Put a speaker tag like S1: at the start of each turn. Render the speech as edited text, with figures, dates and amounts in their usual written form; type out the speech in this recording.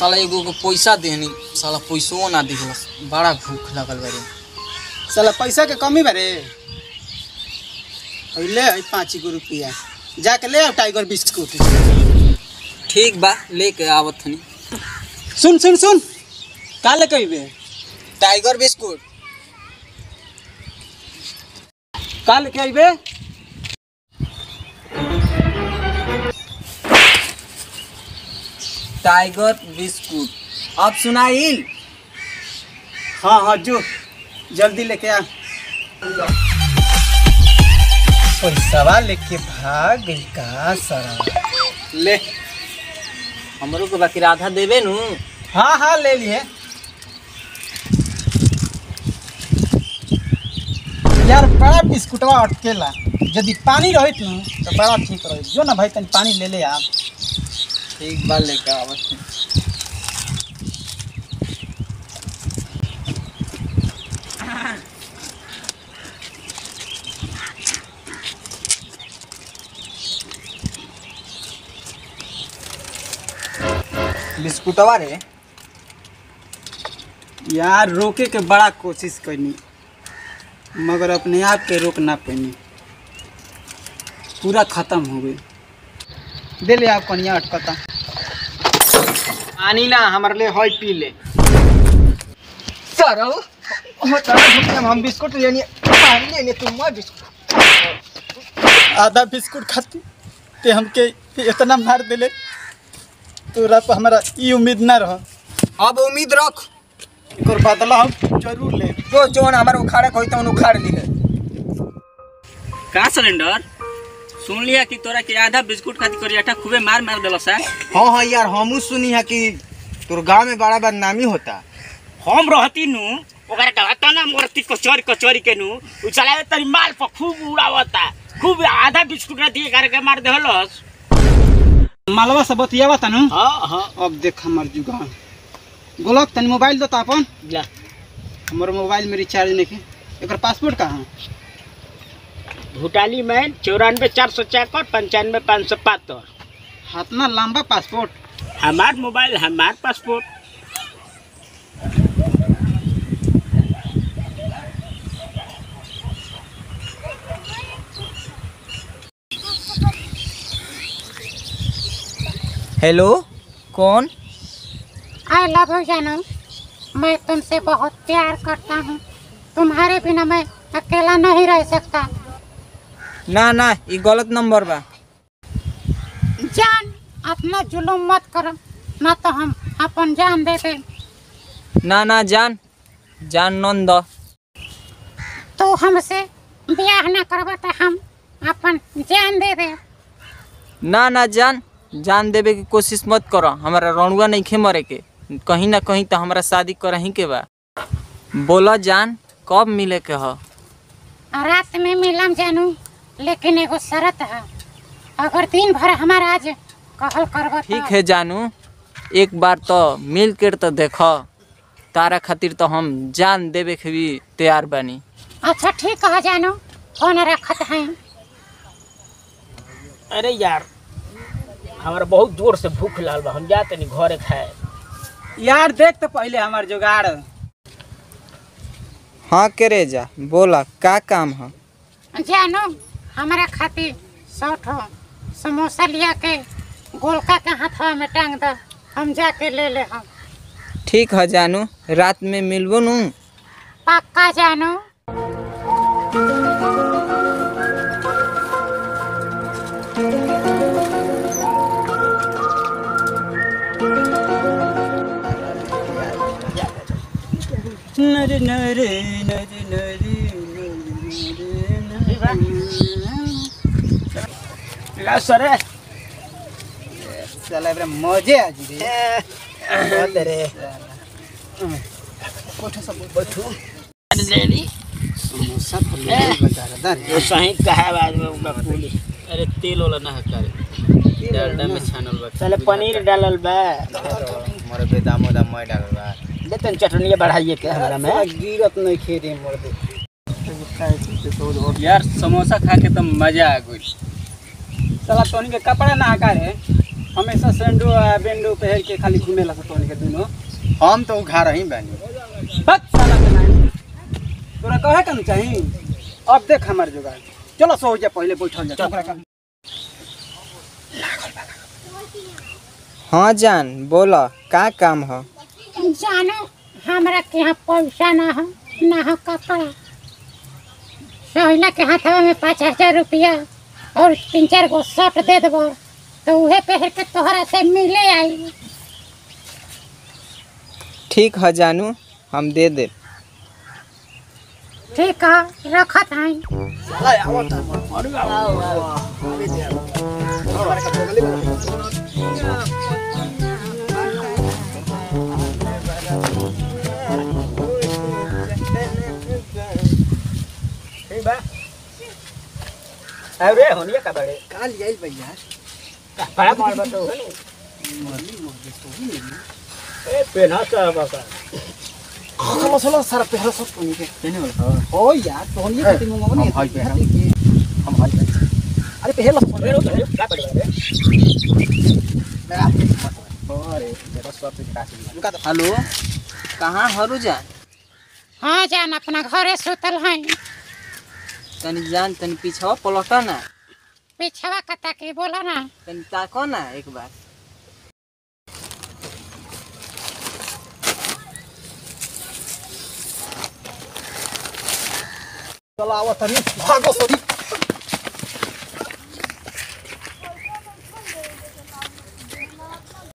S1: साला एगो को पैसा देनी साला पैसो ना दिखलस। बड़ा भूख लगल बारे।
S2: साला पैसा के कमी बारे। ले 5 रुपया जाके ले आओ टाइगर बिस्कुट।
S1: ठीक बा लेके आवत हनी।
S2: सुन सुन सुन का ले कहबे?
S1: टाइगर बिस्कुट
S2: का ले कहबे?
S1: टाइगर बिस्कुट अब सुनाइल।
S2: हाँ हाँ जो जल्दी लेके आ। पैसा लेके भाग गई का सारा। ले
S1: हमरो को बाकी आधा देबे नु।
S2: हाँ हाँ ले लिए यार। बड़ा बिस्कुटवा अटकेला। यदि पानी रहित न तो बड़ा ठीक रही। जो ना भाई तनी पानी ले ले आप।
S1: ठीक बा लेके आवत हनी। बिस्कुटवा रे
S2: यार रोके के बड़ा कोशिश करनी मगर अपने आप के रोक ना पानी। पूरा खत्म हो गई। दे ले आप कनिया अटकता। पानी ना हमारे लिए हॉय पी ले। सर हम बिस्कुट लेनी पानी लेने तुम बिस्कुट आधा बिस्कुट खाती ते हमके इतना मार देले। तोरा पर हमारा ये उम्मीद ना रहा।
S1: अब उम्मीद रख।
S2: एक बदला हम जरूर ले।
S1: जो जोन हमारे उखाड़े कोई तो उखाड़ ली है।
S3: का सिलेंडर सुन लिया कि तोरा के आधा बिस्कुट खाती करियाठा खूबे मार मार देलस है।
S2: हाँ हाँ यार हमू सुनी है कि तोर गांव में बड़ा बदनामी होता।
S3: हम रहती नु ओकरा कहता ना मूर्ति कचौरी कचौरी के नु उ चलावे तरी माल पर खूब उड़ावता। खूब आधा बिस्कुट दिए करके मार देहलस।
S2: मालवा सब बतियावा तनु।
S3: हां हां
S2: अब देख हमर जुगान गोलक तनी मोबाइल दो अपन।
S3: ला
S2: हमर मोबाइल में रिचार्ज नहीं है। एकर पासपोर्ट कहाँ?
S3: भूटाली में 94 464 95 575।
S2: इतना लंबा पासपोर्ट?
S3: हमार मोबाइल हमार पासपोर्ट।
S1: हेलो कौन?
S4: आई लव यू जानू। मैं तुमसे बहुत प्यार करता हूँ। तुम्हारे बिना मैं अकेला नहीं रह सकता।
S1: ना ना ये गलत नंबर बा।
S4: जान अपना जुलूम मत करो ना तो हम अपन जान दे दे।
S1: ना ना जान नन दो।
S4: तो हमसे ब्याह ना करबा तो हम अपन जान दे दे।
S1: ना ना जान देवे की कोशिश मत करो। हमारा रणुआ नहीं खे मरे के। कहीं ना कहीं तो हमारा शादी करही के बा। बोला जान कब मिले के हो?
S4: रात में मिलम जानू लेकिन एगो शर्त है। अगर दिन भर हमारा आज कहल करबा।
S1: ठीक है जानू एक बार तो मिल कर तो देखो। तारा खातिर तो हम जान देवे के भी तैयार बानी।
S4: अच्छा ठीक है जानू फोन रखत हैं।
S3: अरे यार हमारा बहुत जोर से भूख लागल बा। हम जाते नहीं घरे खाए।
S2: यार देख तो पहले हमार जुगाड़।
S1: हाँ करे जा बोला का काम है?
S4: जानू हमारा खातिर 100 ठो समोसा लिया के गोलका के हाथवा में टांग दो। हम जाके ले ले हम।
S1: ठीक है जानू रात में मिलबो नू।
S4: पक्का जानू।
S2: नरे नरे नरे नरे
S3: सरे
S2: साला बड़ा मजे आज रे। बैठो सब बैठो। समोसा तो ले बता
S3: ये सही कहा बाद में उनका पुलिस। अरे तेल वाला ना करे डालडा में छानल बा। साले पनीर डालल बा।
S1: मोरे बेदामो दाम मैं डालल बा।
S3: दे तन चटनी बढ़ाइए के हमरा में।
S2: गिरत नहीं खे रे मोर दे।
S3: यार समोसा खा के तो मजा आ गई।
S2: साला तोनी के कपड़ा ना हका रे। हमेशा सेंडो आ बेंडो पहन के खाली घूमेला सब तोनी के दुनो।
S5: हम तो घर ही बानी।
S2: बस साला के नहीं तोरा कहे का चाही। अब देख हमार जुगाड़। चलो सो जा पहले बैठल जा ओकरा का।
S1: हाँ जान बोला का काम है?
S4: जानो हमरा के यहाँ पैसा ना हो ना हो कपड़ा। सोहिला के हाथवा में 5,000 रुपया और 3-4 गो शर्ट दे देबो तो उहे पहन के तोहरा से मिले आई।
S1: ठीक है जानू हम दे दे।
S4: ठीक है रखत हई।
S2: ठीक बा। अरे होनिया का बड़े
S5: काल आइल भैया।
S2: बड़ा मार बतो है ए पेना सा बाबा।
S5: चलो सारा पहला सब तोनी के
S2: पेने वाला
S5: ओ यार तोनी के तुम मगनी
S2: हम भाई पहना।
S5: हम भाई अरे पहला सब
S2: पेनो तो क्या पड़ेगा रे।
S5: अरे तेरा सब पे काटी
S2: रुका तो
S1: हेलो कहाँ हरू जान?
S4: हाँ जान अपना घरे सुतल हई।
S1: तनी जान तनी पीछवा पलटा ना।
S4: पिछवा कता की बोला ना।
S1: तनी ताको ना एक बार।
S5: चलो आओ तनी भागो सॉरी।